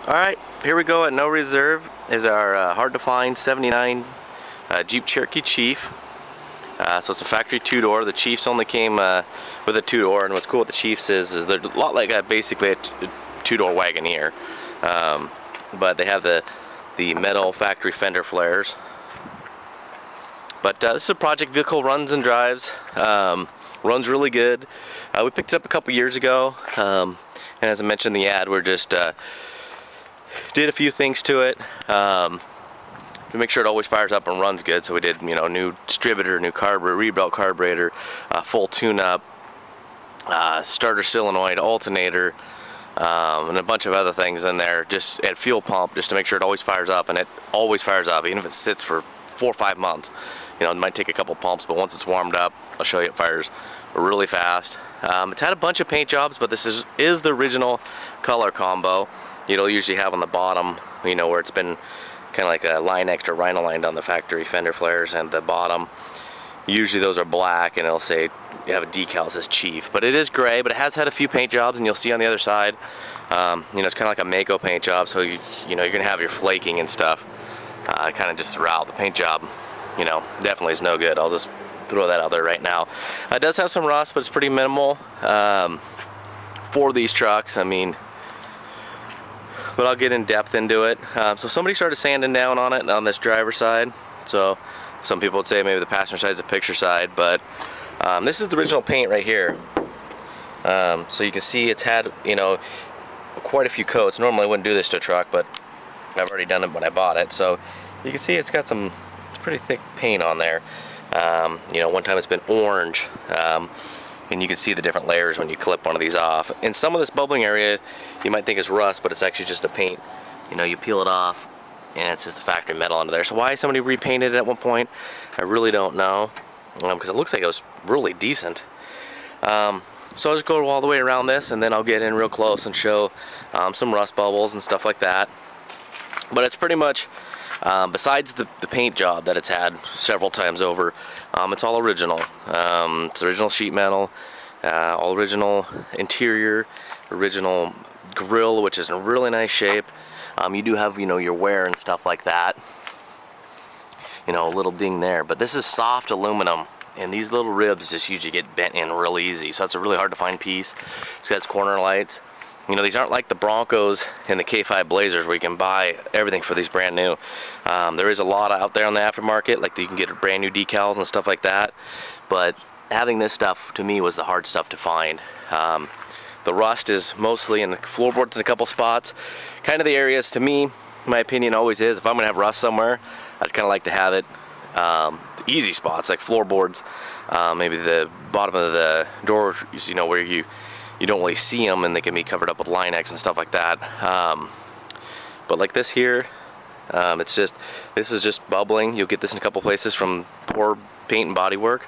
Alright, here we go at No Reserve is our hard to find 79 Jeep Cherokee Chief. So it's a factory two-door. The Chiefs only came with a two-door, and what's cool with the Chiefs is they're a lot like basically a two-door Wagoneer. But they have the metal factory fender flares. But this is a project vehicle, runs and drives. Runs really good. We picked it up a couple years ago, and as I mentioned in the ad, we're just did a few things to it to make sure it always fires up and runs good. So we did, new distributor, new carburetor, rebuilt carburetor, full tune-up, starter solenoid, alternator, and a bunch of other things in there. Just at fuel pump, just to make sure it always fires up, and it always fires up, even if it sits for 4 or 5 months. It might take a couple pumps, but once it's warmed up, I'll show you it fires really fast. It's had a bunch of paint jobs, but this is the original color combo. You'll usually have on the bottom, where it's been kind of like a line extra Rhino lined on the factory fender flares, and the bottom, usually those are black, and it'll say, you have a decal that says Chief. But it is gray, but it has had a few paint jobs, and you'll see on the other side, it's kind of like a Mako paint job, so you're going to have your flaking and stuff kind of just throughout. The paint job, definitely is no good. I'll just throw that out there right now. It does have some rust, but it's pretty minimal for these trucks. But I'll get in depth into it. So somebody started sanding down on it on this driver's side. So some people would say maybe the passenger side is the picture side, but this is the original paint right here. So you can see it's had, quite a few coats. Normally I wouldn't do this to a truck, but I've already done it when I bought it. So you can see it's got some pretty thick paint on there. One time it's been orange. And you can see the different layers when you clip one of these off. And some of this bubbling area you might think is rust, but it's actually just the paint. You peel it off and it's just the factory metal under there. So why somebody repainted it at one point, I really don't know, because it looks like it was really decent. So I'll just go all the way around this, and then I'll get in real close and show some rust bubbles and stuff like that. But it's pretty much, besides the paint job that it's had several times over, it's all original. It's original sheet metal, all original interior, original grill, which is in really nice shape. You do have, your wear and stuff like that. A little ding there, but this is soft aluminum, and these little ribs just usually get bent in real easy. So it's a really hard to find piece. It's got its corner lights. These aren't like the Broncos and the K5 Blazers where you can buy everything for these brand new. There is a lot out there on the aftermarket, like you can get brand new decals and stuff like that. But having this stuff, to me, was the hard stuff to find. The rust is mostly in the floorboards in a couple spots. Kind of the areas, to me, my opinion always is, if I'm going to have rust somewhere, I'd kind of like to have it easy spots, like floorboards, maybe the bottom of the door, where you don't really see them, and they can be covered up with Line-X and stuff like that. But like this here, this is just bubbling. You'll get this in a couple places from poor paint and body work.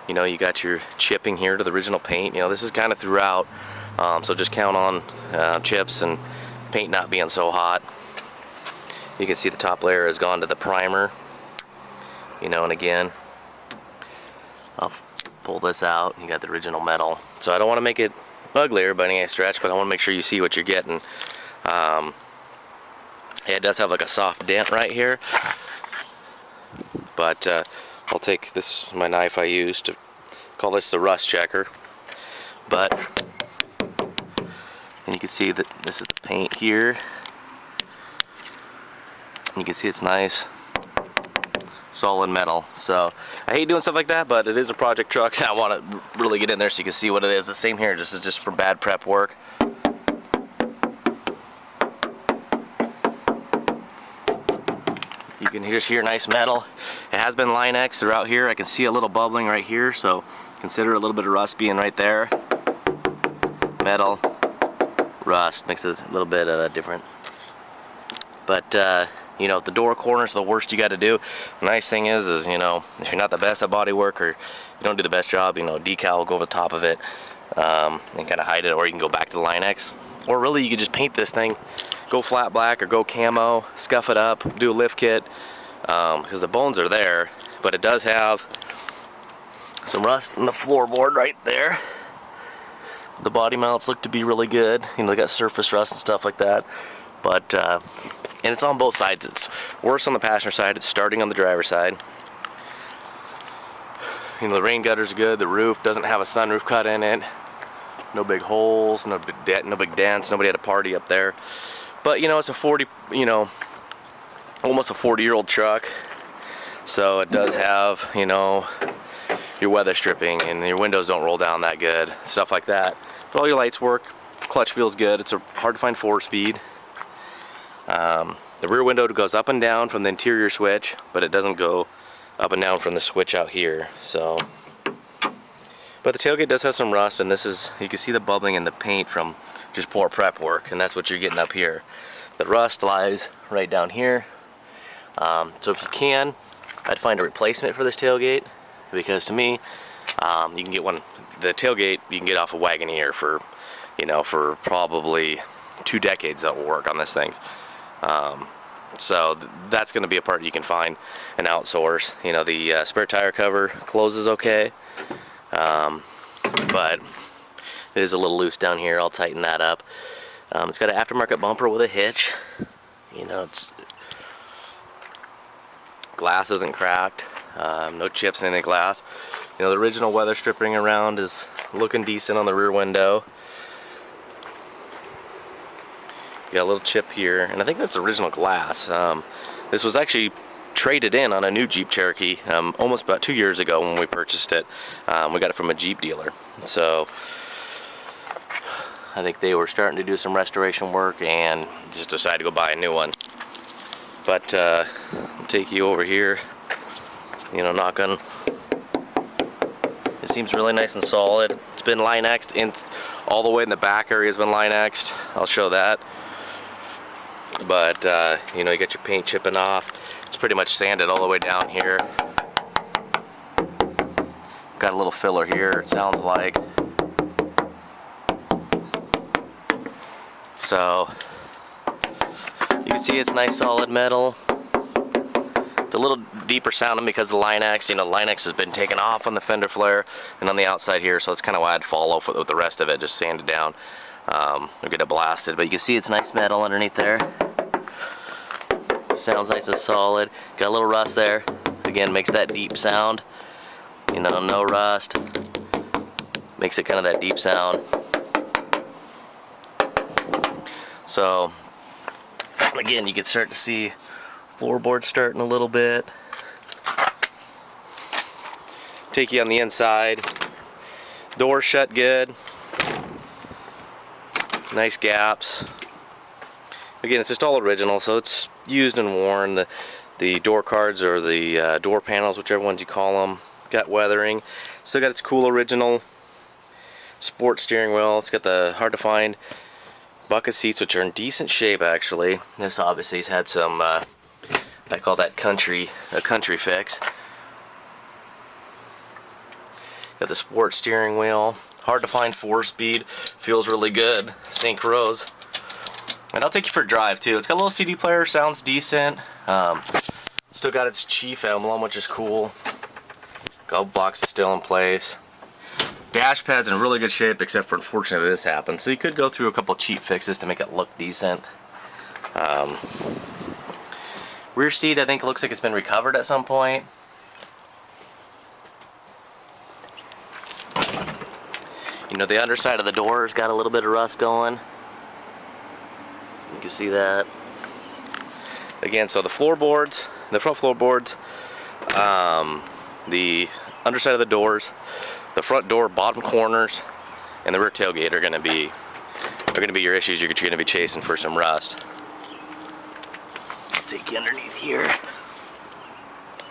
You got your chipping here to the original paint. This is kind of throughout, so just count on chips and paint not being so hot. You can see the top layer has gone to the primer, and again, I'll pull this out. You got the original metal. So I don't want to make it uglier by any stretch, but I want to make sure you see what you're getting. Yeah, it does have like a soft dent right here, but I'll take this, my knife I use to call this the rust checker. But and you can see that this is the paint here. You can see it's nice solid metal. So I hate doing stuff like that, but it is a project truck. I want to really get in there so you can see what it is. The same here, this is just for bad prep work. You can just hear nice metal. It has been Line-X throughout here. I can see a little bubbling right here, so consider a little bit of rust being right there. Metal, rust makes it a little bit different. But the door corners are the worst you got to do. The nice thing is if you're not the best at body work, or you don't do the best job, decal will go over the top of it and kind of hide it, or you can go back to the Line-X. Or really, you could just paint this thing, go flat black or go camo, scuff it up, do a lift kit, because the bones are there, but it does have some rust in the floorboard right there. The body mounts look to be really good. They got surface rust and stuff like that. But and it's on both sides. It's worse on the passenger side. It's starting on the driver's side. You know, the rain gutter's good. The roof doesn't have a sunroof cut in it. No big holes, no big dents. Nobody had a party up there. But you know, it's a 40, you know, almost a 40-year-old truck. So it does have, you know, your weather stripping, and your windows don't roll down that good, stuff like that. But all your lights work. Clutch feels good. It's a hard to find 4-speed. The rear window goes up and down from the interior switch, but it doesn't go up and down from the switch out here. So, but the tailgate does have some rust, and this is, you can see the bubbling in the paint from just poor prep work, and that's what you're getting up here. The rust lies right down here. So if you can, I'd find a replacement for this tailgate, because to me, you can get one, the tailgate you can get off a Wagoneer for, you know, for probably 2 decades that will work on this thing. So that's going to be a part you can find and outsource. You know, the spare tire cover closes okay, but it is a little loose down here. I'll tighten that up. It's got an aftermarket bumper with a hitch. You know, it's glass isn't cracked. No chips in the glass. You know, the original weather stripping around is looking decent on the rear window. Got a little chip here, and I think that's original glass. This was actually traded in on a new Jeep Cherokee almost about 2 years ago when we purchased it. We got it from a Jeep dealer. So I think they were starting to do some restoration work and just decided to go buy a new one. But I'll take you over here, you know, knock on. It seems really nice and solid. It's been Line-X'd, and all the way in the back area has been Line-X'd. I'll show that. But you know, you got your paint chipping off. It's pretty much sanded all the way down here. Got a little filler here, it sounds like. So you can see it's nice solid metal. It's a little deeper sounding because the Line-X, you know, Line-X has been taken off on the fender flare and on the outside here, so it's kind of why I'd follow with the rest of it, just sand it down. We'll get it blasted, but you can see it's nice metal underneath there. Sounds nice and solid. Got a little rust there. Again, makes that deep sound. You know, no rust. Makes it kind of that deep sound. So, again, you can start to see floorboard starting a little bit. Take you on the inside. Door shut good. Nice gaps. Again, it's just all original, so it's used and worn. The door cards or the door panels, whichever ones you call them, got weathering. Still got its cool original sport steering wheel. It's got the hard to find bucket seats, which are in decent shape actually. This obviously has had some, I call that a country fix. Got the sport steering wheel. Hard to find 4-speed. Feels really good. St. Rose. And I'll take you for a drive too. It's got a little CD player, sounds decent. Still got its Chief emblem, which is cool. Glove box is still in place. Dash pad's in really good shape, except for unfortunately this happened. So you could go through a couple cheap fixes to make it look decent. Rear seat, I think, looks like it's been recovered at some point. You know, the underside of the door's got a little bit of rust going. You can see that. Again, so the floorboards, the front floorboards, the underside of the doors, the front door bottom corners, and the rear tailgate are going to be your issues. You're going to be chasing for some rust. I'll take you underneath here.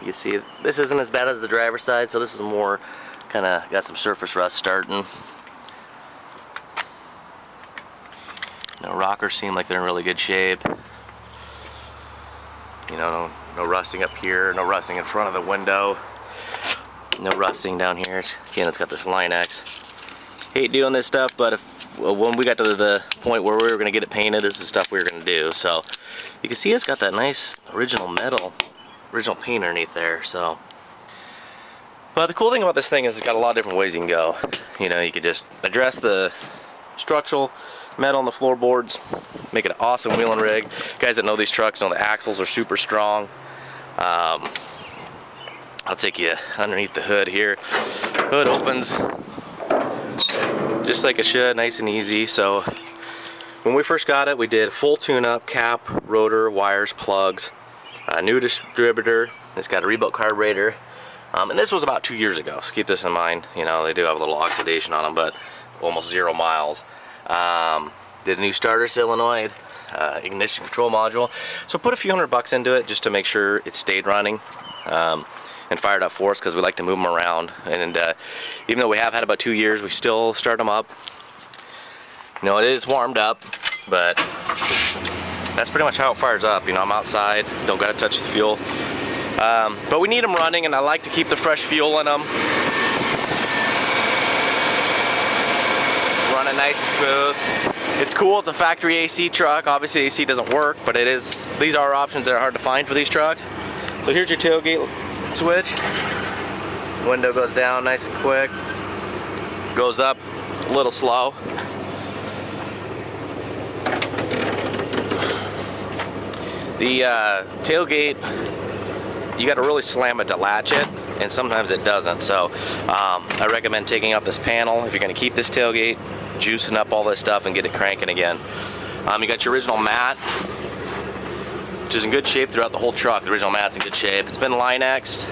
You can see this isn't as bad as the driver's side, so this is more kind of got some surface rust starting. The rockers seem like they're in really good shape. You know, no rusting up here, no rusting in front of the window, no rusting down here. Again, it's got this Line-X. Hate doing this stuff, but when we got to the point where we were going to get it painted, this is the stuff we were going to do. So you can see it's got that nice original metal, original paint underneath there. So, but the cool thing about this thing is it's got a lot of different ways you can go. You know, you could just address the structural metal on the floorboards, make it an awesome wheel and rig. Guys that know these trucks know the axles are super strong. I'll take you underneath the hood here. Hood opens just like it should, nice and easy. So when we first got it, we did full tune-up, cap, rotor, wires, plugs, new distributor. It's got a rebuilt carburetor, and this was about 2 years ago, so keep this in mind. You know, they do have a little oxidation on them, but almost 0 miles. Did a new starter solenoid, ignition control module. So put a few $100 into it just to make sure it stayed running, and fired up for us, because we like to move them around. And even though we have had about 2 years, we still start them up. You know, it is warmed up, but that's pretty much how it fires up. You know, I'm outside, don't gotta touch the fuel. But we need them running, and I like to keep the fresh fuel in them. Running nice and smooth. It's cool with the factory AC truck. Obviously the AC doesn't work, but these are options that are hard to find for these trucks. So here's your tailgate switch. Window goes down nice and quick. Goes up a little slow. The tailgate, you got to really slam it to latch it, and sometimes it doesn't. So I recommend taking up this panel if you're going to keep this tailgate, juicing up all this stuff and get it cranking again. You got your original mat, which is in good shape throughout the whole truck. The original mat's in good shape. It's been Line-X'd,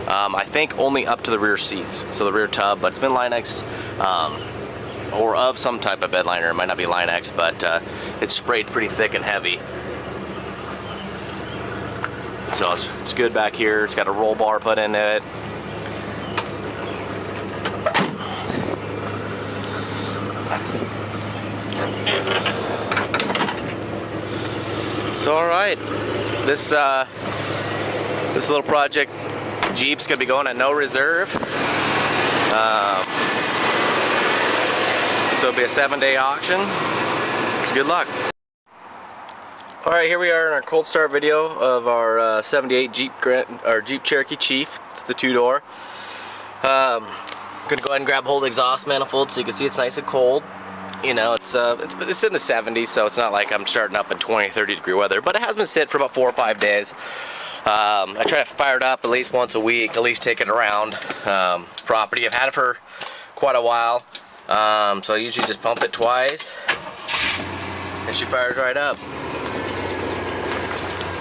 I think only up to the rear seats, so the rear tub, but it's been Line-X'd, or of some type of bed liner. It might not be Line-X, but it's sprayed pretty thick and heavy. So it's good back here. It's got a roll bar put in it. So all right, this little project Jeep's gonna be going at no reserve. So it'll be a 7-day auction. It's good luck. Alright, here we are in our cold start video of our 78 Jeep Cherokee Chief. It's the 2-door. I'm gonna go ahead and grab hold of the exhaust manifold so you can see it's nice and cold. You know, it's in the 70s, so it's not like I'm starting up in 20, 30 degree weather, but it has been sitting for about 4 or 5 days. I try to fire it up at least once a week, at least take it around property. I've had it for quite a while, so I usually just pump it twice, and she fires right up.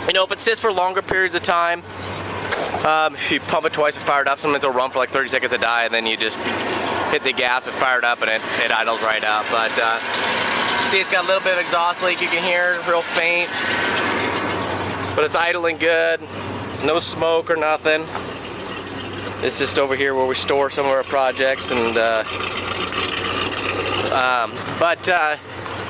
You know, if it sits for longer periods of time, if you pump it twice and fire it up, sometimes it'll run for like 30 seconds to die, and then you just hit the gas and fire it up, and it idles right up. But see, it's got a little bit of exhaust leak you can hear, real faint, but it's idling good, no smoke or nothing. It's just over here where we store some of our projects, and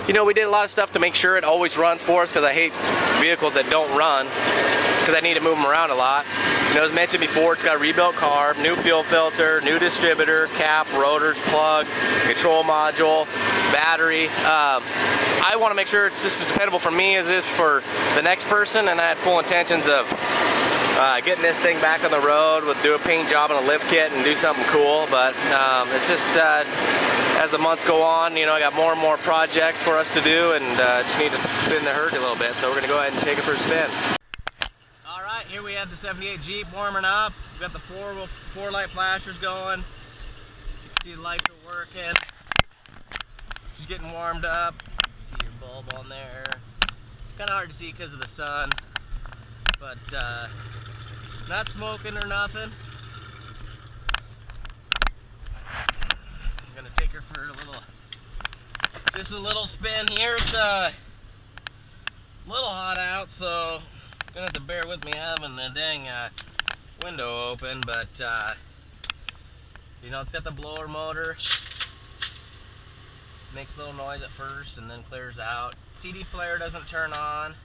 you know, we did a lot of stuff to make sure it always runs for us, because I hate vehicles that don't run, because I need to move them around a lot. You know, as mentioned before, it's got a rebuilt carb, new fuel filter, new distributor, cap, rotors, plug, control module, battery. I want to make sure it's just as dependable for me as it is for the next person, and I had full intentions of getting this thing back on the road, with do a paint job and a lift kit and do something cool. But it's just as the months go on, you know, I got more and more projects for us to do, and just need to spin the herd a little bit. So we're gonna go ahead and take it for a spin. All right, here we have the 78 Jeep warming up. We've got the four light flashers going. You can see the lights are working. She's getting warmed up. See your bulb on there. Kind of hard to see because of the sun, but not smoking or nothing. I'm gonna take her for just a little spin here. It's a little hot out, so you're gonna have to bear with me having the dang window open, but you know, it's got the blower motor. Makes a little noise at first and then clears out. CD player doesn't turn on.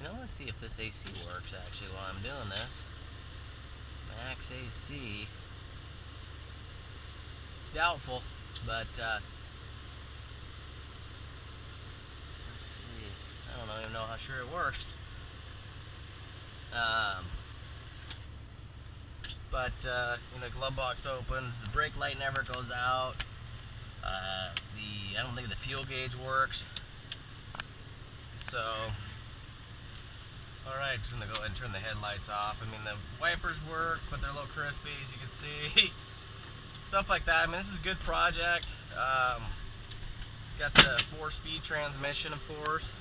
You know, let's see if this AC works actually while I'm doing this. Max AC. It's doubtful, but let's see. I don't even know how sure it works. But you know, glove box opens. The brake light never goes out. I don't think the fuel gauge works. So, alright, I'm going to go ahead and turn the headlights off. I mean, the wipers work, but they're a little crispy, as you can see. Stuff like that. I mean, this is a good project. It's got the 4-speed transmission, of course.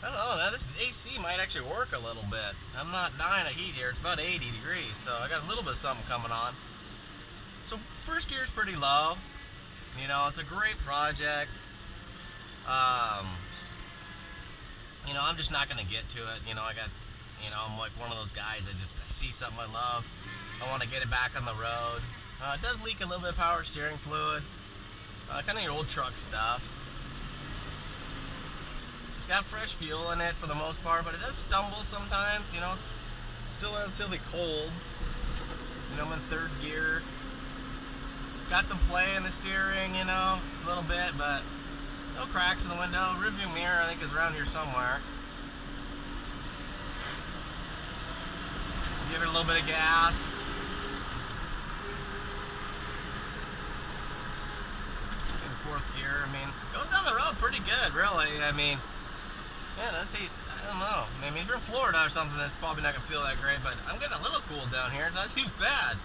I don't know, man, this AC might actually work a little bit. I'm not dying of heat here. It's about 80 degrees, so I got a little bit of something coming on. So first gear's pretty low. You know, it's a great project. You know, I'm just not gonna get to it. You know, I'm like one of those guys that I see something I love. I want to get it back on the road. It does leak a little bit of power steering fluid. Kind of your old truck stuff. It's got fresh fuel in it for the most part, but it does stumble sometimes. You know, it's still relatively cold. You know, I'm in third gear. Got some play in the steering, you know, a little bit, but no cracks in the window. Rearview mirror, I think, is around here somewhere. Give it a little bit of gas. In fourth gear, I mean, goes down the road pretty good, really. I mean, yeah, let's see. I don't know. I mean, if you're in Florida or something, it's probably not gonna feel that great. But I'm getting a little cool down here. It's not too bad.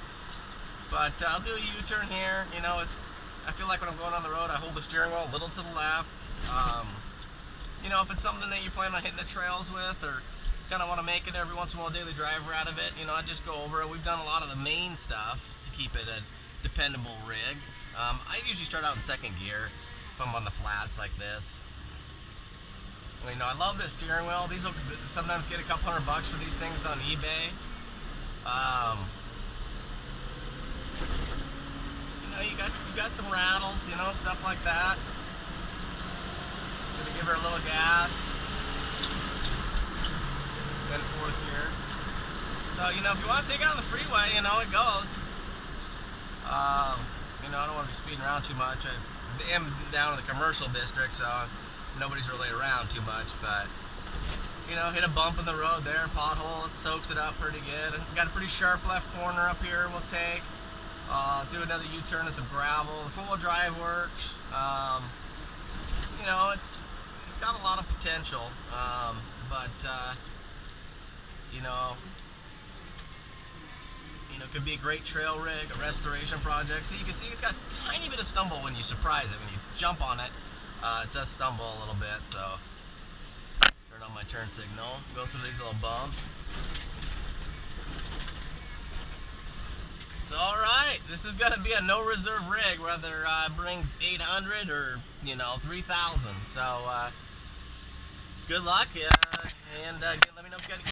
But I'll do a U-turn here. You know, I feel like when I'm going on the road, I hold the steering wheel a little to the left. You know, if it's something that you're planning on hitting the trails with, or kind of want to make it every once in a while a daily driver out of it, you know, I just go over it. We've done a lot of the main stuff to keep it a dependable rig. I usually start out in second gear if I'm on the flats like this. You know, I love this steering wheel. These will sometimes get a couple $100 for these things on eBay. You know, you got some rattles, you know, stuff like that. Gonna give her a little gas. Then fourth gear. So, you know, if you want to take it on the freeway, you know, it goes. You know, I don't want to be speeding around too much. I am down in the commercial district, so nobody's really around too much, but you know, hit a bump in the road there, pothole, it soaks it up pretty good. And got a pretty sharp left corner up here we'll take. Do another U-turn to some gravel. The four-wheel drive works. You know, it's got a lot of potential, but you know, could be a great trail rig, a restoration project. So you can see it's got a tiny bit of stumble when you surprise it. When you jump on it, it does stumble a little bit. So turn on my turn signal, go through these little bumps. So alright, this is going to be a no reserve rig, whether it brings 800 or, you know, 3,000. So good luck, and let me know if you got any